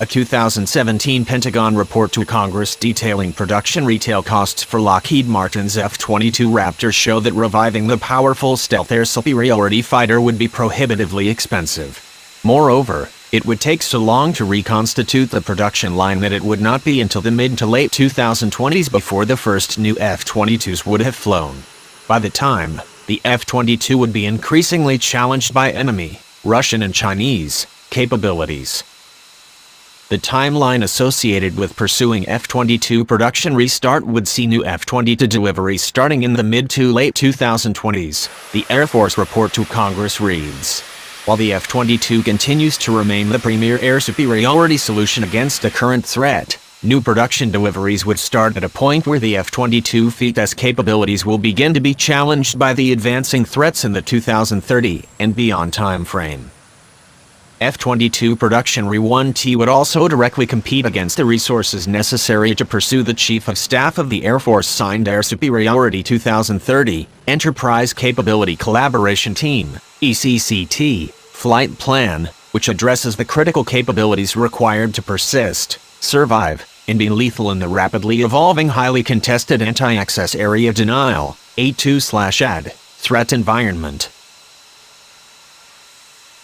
A 2017 Pentagon report to Congress detailing production retail costs for Lockheed Martin's F-22 Raptors show that reviving the powerful stealth air superiority fighter would be prohibitively expensive. Moreover, it would take so long to reconstitute the production line that it would not be until the mid to late 2020s before the first new F-22s would have flown. By the time, the F-22 would be increasingly challenged by enemy, Russian and Chinese, capabilities. The timeline associated with pursuing F-22 production restart would see new F-22 deliveries starting in the mid to late 2020s, the Air Force report to Congress reads. While the F-22 continues to remain the premier air superiority solution against a current threat, new production deliveries would start at a point where the F-22 fleet's capabilities will begin to be challenged by the advancing threats in the 2030 and beyond time frame. F-22 production Re-1T would also directly compete against the resources necessary to pursue the Chief of Staff of the Air Force signed Air Superiority 2030 Enterprise Capability Collaboration Team (ECCT) flight plan, which addresses the critical capabilities required to persist, survive, and be lethal in the rapidly evolving highly contested anti-access area denial (A2/AD) threat environment.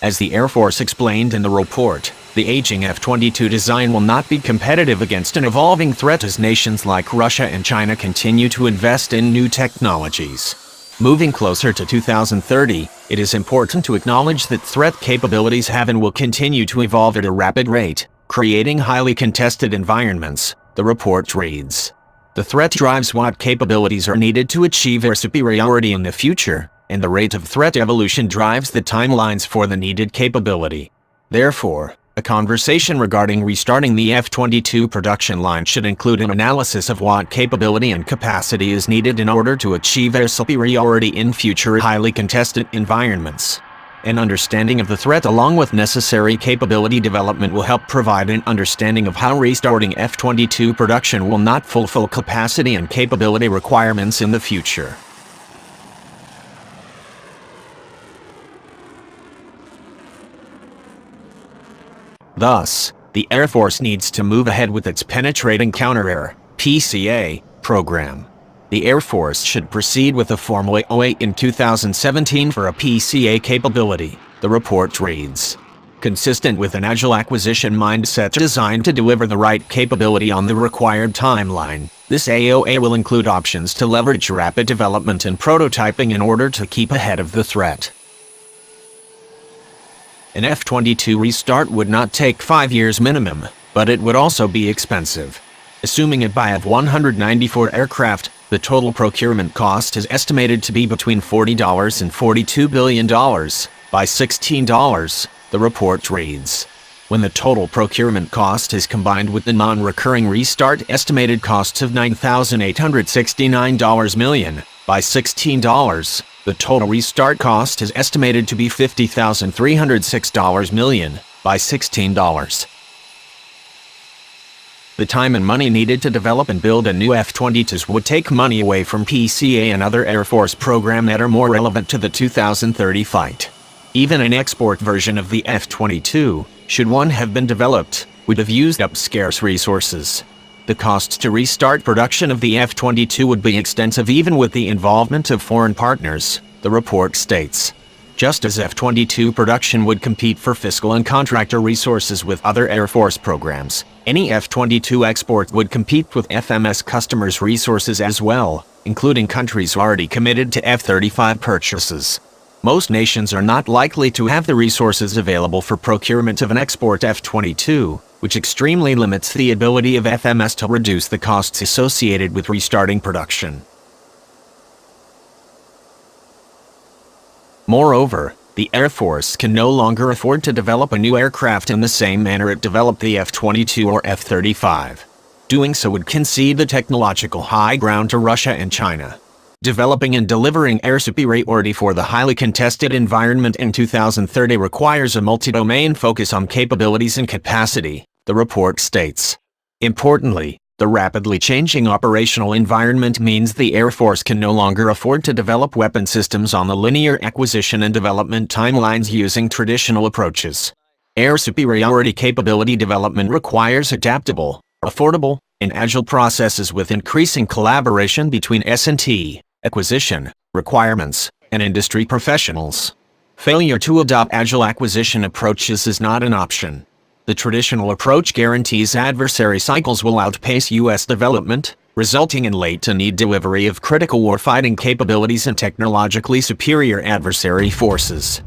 As the Air Force explained in the report, the aging F-22 design will not be competitive against an evolving threat as nations like Russia and China continue to invest in new technologies. Moving closer to 2030, it is important to acknowledge that threat capabilities have and will continue to evolve at a rapid rate, creating highly contested environments, the report reads. The threat drives what capabilities are needed to achieve air superiority in the future, and the rate of threat evolution drives the timelines for the needed capability. Therefore, a conversation regarding restarting the F-22 production line should include an analysis of what capability and capacity is needed in order to achieve air superiority in future highly contested environments. An understanding of the threat along with necessary capability development will help provide an understanding of how restarting F-22 production will not fulfill capacity and capability requirements in the future. Thus, the Air Force needs to move ahead with its Penetrating Counter-Air (PCA) program. The Air Force should proceed with a Formal 08 in 2017 for a PCA capability, the report reads. Consistent with an agile acquisition mindset designed to deliver the right capability on the required timeline, this AOA will include options to leverage rapid development and prototyping in order to keep ahead of the threat. An F-22 restart would not take 5 years minimum, but it would also be expensive. Assuming a buy of 194 aircraft, the total procurement cost is estimated to be between $40 and $42 billion, by $16, the report reads. When the total procurement cost is combined with the non-recurring restart estimated costs of $9,869 million, by $16, the total restart cost is estimated to be $50,306 million, by $16. The time and money needed to develop and build a new F-22s would take money away from PCA and other Air Force programs that are more relevant to the 2030 fight. Even an export version of the F-22, should one have been developed, would have used up scarce resources. The costs to restart production of the F-22 would be extensive even with the involvement of foreign partners, the report states. Just as F-22 production would compete for fiscal and contractor resources with other Air Force programs, any F-22 export would compete with FMS customers' resources as well, including countries already committed to F-35 purchases. Most nations are not likely to have the resources available for procurement of an export F-22, which extremely limits the ability of FMS to reduce the costs associated with restarting production. Moreover, the Air Force can no longer afford to develop a new aircraft in the same manner it developed the F-22 or F-35. Doing so would concede the technological high ground to Russia and China. Developing and delivering air superiority for the highly contested environment in 2030 requires a multi-domain focus on capabilities and capacity, the report states. Importantly, the rapidly changing operational environment means the Air Force can no longer afford to develop weapon systems on the linear acquisition and development timelines using traditional approaches. Air superiority capability development requires adaptable, affordable, and agile processes with increasing collaboration between S&T, acquisition, requirements, and industry professionals. Failure to adopt agile acquisition approaches is not an option. The traditional approach guarantees adversary cycles will outpace U.S. development, resulting in late-to-need delivery of critical warfighting capabilities and technologically superior adversary forces.